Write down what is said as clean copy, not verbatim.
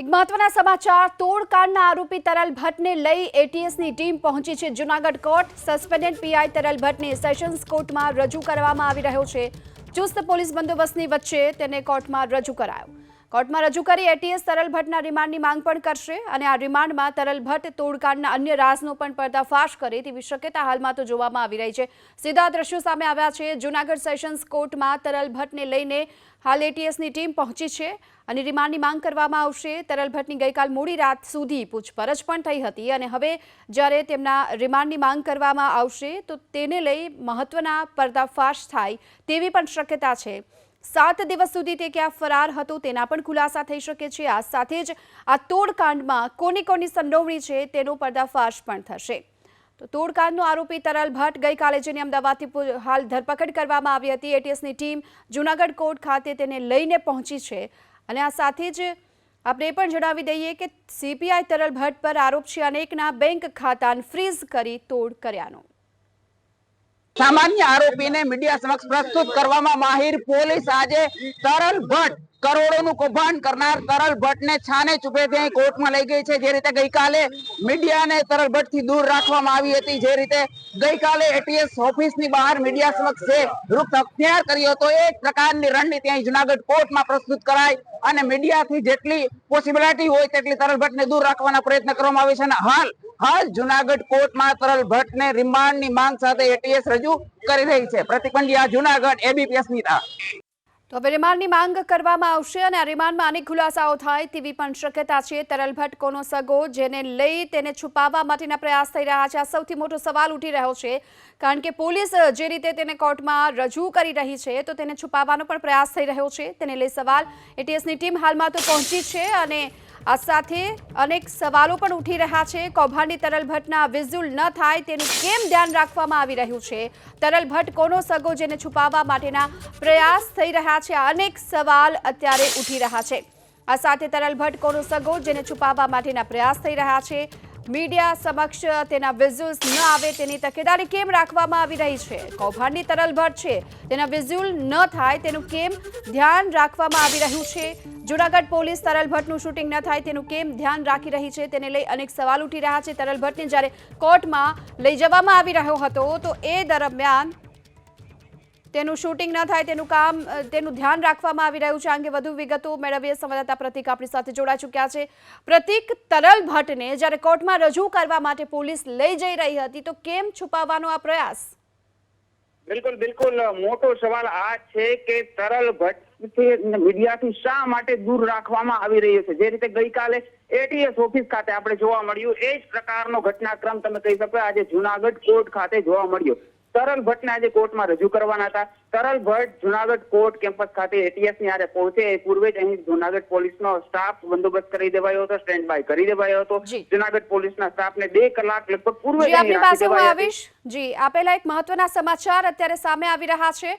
એક મહત્વના સમાચાર તોડકાંડના આરોપી તરલ ભટ્ટને લઈ એટીએસની ટીમ પહોંચી છે જૂનાગઢ કોર્ટ। સસ્પેન્ડેડ પીઆઈ તરલ ભટ્ટને સેશન્સ કોર્ટમાં રજૂ કરવામાં આવી રહ્યો છે। ચુસ્ત પોલીસ બંદોબસ્તની વચ્ચે તેને કોર્ટમાં રજૂ કરાયો। કોર્ટમાં રજૂ કરી એટીએસ તરલ ભટ્ટના રિમાન્ડની માંગ પણ કરશે અને આ રિમાન્ડમાં તરલ ભટ્ટ તોડકાંડના અન્ય રાજનો પણ પર્દાફાશ કરે તેવી શક્યતા હાલમાં તો જોવામાં આવી રહી છે। સીધા દ્રશ્યો સામે આવ્યા છે। જૂનાગઢ સેશન્સ કોર્ટમાં તરલ ભટ્ટને લઈને હાલ એટીએસની ટીમ પહોંચી છે અને રિમાન્ડની માંગ કરવામાં આવશે। તરલ ભટ્ટની ગઈકાલ મોડી રાત સુધી પૂછપરછ પણ થઈ હતી અને હવે જ્યારે તેમના રિમાન્ડની માંગ કરવામાં આવશે તો તેને લઈ મહત્વના પર્દાફાશ થાય તેવી પણ શક્યતા છે। 7 દિવસ સુધી તે ક્યાં ફરાર હતો તેના પણ ખુલાસા થઈ શકે છે। આ સાથે જ આ તોડકાંડમાં કોની સંડોવણી છે તેનો પર્દાફાશ પણ થશે। તો તોડકાંડનો આરોપી તરલ ભટ્ટ ગઈકાલે જેની અમદાવાદથી હાલ ધરપકડ કરવામાં આવી હતી। એટીએસની ટીમ જૂનાગઢ કોર્ટ ખાતે તેને લઈને પહોંચી છે અને આ સાથે જ આપણે એ પણ જણાવી દઈએ કે સીપીઆઈ તરલ ભટ્ટ પર આરોપ છે અનેકના બેંક ખાતાને ફ્રીઝ કરી તોડ કર્યાનો। सामान्य आरोपी ने मीडिया समक्ष प्रस्तुत करवामा माहिर पोलीस आज तरल भट्ट करोड़ों कौभांड करनार तरल भट्ट ने छाने चुपे थे कोर्ट में लई गई है। जे रीते गई काले मीडिया ने तरल भट्ट थी दूर राखवामां आवी हती, जे रीते गई काले एटीएस ऑफिस नी बहार मीडिया समक्ष जे रुख अख्तियार कर्यो तो एक प्रकारनी रणनीति અહીં જૂનાગઢ कोर्ट में प्रस्तुत कराई અને मीडिया थी जेटली पॉसिबिलिटी होय तेटली तरल भट्ट ने दूर राखवाना प्रयत्न करवामां आवे छे। हाल जूनागढ़ कोर्ट में तरल भट्ट ने रिमांड नी मांग साथे एटीएस रजू કરી રહી છે। પ્રતિક પંડ્યા, જૂનાગઢ, એબીપી અસ્મિતા। તો હવે રિમાન્ડની માંગ કરવામાં આવશે અને આ રિમાન્ડમાં અનેક ખુલાસાઓ થાય તેવી પણ શક્યતા છે। તરલ ભટ્ટ કોનો સગો જેને લઈ તેને છુપાવવા માટેના પ્રયાસ થઈ રહ્યા છે, આ સૌથી મોટો સવાલ ઉઠી રહ્યો છે કારણ કે પોલીસ જે રીતે તેને કોર્ટમાં રજૂ કરી રહી છે તો તેને છુપાવવાનો પણ પ્રયાસ થઈ રહ્યો છે। તેને લઈ સવાલ એટીએસની ટીમ હાલમાં તો પહોંચી છે અને આ સાથે અનેક સવાલો પણ ઉઠી રહ્યા છે। કૌભાંડી તરલ ભટ્ટના વિઝ્યુઅલ ન થાય તેનું કેમ ધ્યાન રાખવામાં આવી રહ્યું છે? તરલ ભટ્ટ કોનો સગો જેને છુપાવવા માટેના પ્રયાસ થઈ રહ્યા છે? અનેક સવાલ અત્યારે ઉઠી રહ્યા છે। આ સાથે તરલ ભટ્ટ કોનો સગો જેને છુપાવવા માટેના પ્રયાસ થઈ રહ્યા છે? મીડિયા સમક્ષ તેના વિઝ્યુઅલ્સ ન આવે તેની તકેદારી કેમ રાખવામાં આવી રહી છે? કૌભાંડી તરલ ભટ્ટ છે તેના વિઝ્યુઅલ ન થાય તેનું કેમ ધ્યાન રાખવામાં આવી રહ્યું છે? જૂનાગઢ પોલીસ તરલ ભટ્ટનું શૂટિંગ ન થાય તેનું કેમ ધ્યાન રાખી રહી છે? તેને લઈ અનેક સવાલ ઉઠી રહ્યા છે। તરલ ભટ્ટને જ્યારે કોર્ટમાં લઈ જવામાં આવી રહ્યો હતો તો એ દરમિયાન તેનું શૂટિંગ ન થાય તેનું ધ્યાન રાખવામાં આવી રહ્યું છે। આ અંગે વધુ વિગતો મેળવીએ સંવાદદાતા પ્રતિક આપણી સાથે જોડાઈ ચૂક્યા છે। પ્રતિક, તરલ ભટ્ટને જ્યારે કોર્ટમાં રજૂ કરવા માટે પોલીસ લઈ જઈ રહી હતી તો કેમ છુપાવવાનો આ પ્રયાસ? બિલકુલ મોટો સવાલ આ છે કે તરલ ભટ્ટ મીડિયાથી શા માટે દૂર રાખવામાં આવી રહ્યો છે? જે રીતે ગઈકાલે એટીએસ ઓફિસ ખાતે આપણે જોવા મળ્યું એ જ પ્રકારનો ઘટનાક્રમ તમે કહી શકો આજે જૂનાગઢ કોર્ટ ખાતે જોવા મળ્યો। તરલ ભટ્ટને આજે કોર્ટમાં રજૂ કરવાના હતા। તરલ ભટ્ટ જૂનાગઢ કોર્ટ કેમ્પસ ખાતે એટીએસની આરે પહોંચે એ પૂર્વે જ અહીં જૂનાગઢ પોલીસનો સ્ટાફ બંદોબસ્ત કરી દેવાયો હતો, સ્ટેન્ડ બાય કરી દેવાયો હતો। જૂનાગઢ પોલીસના સ્ટાફને 2 કલાક લગભગ પૂર્વે આપની પાસે હું આવીશ। જી, આપેલા એક મહત્વના સમાચાર અત્યારે સામે આવી રહ્યા છે।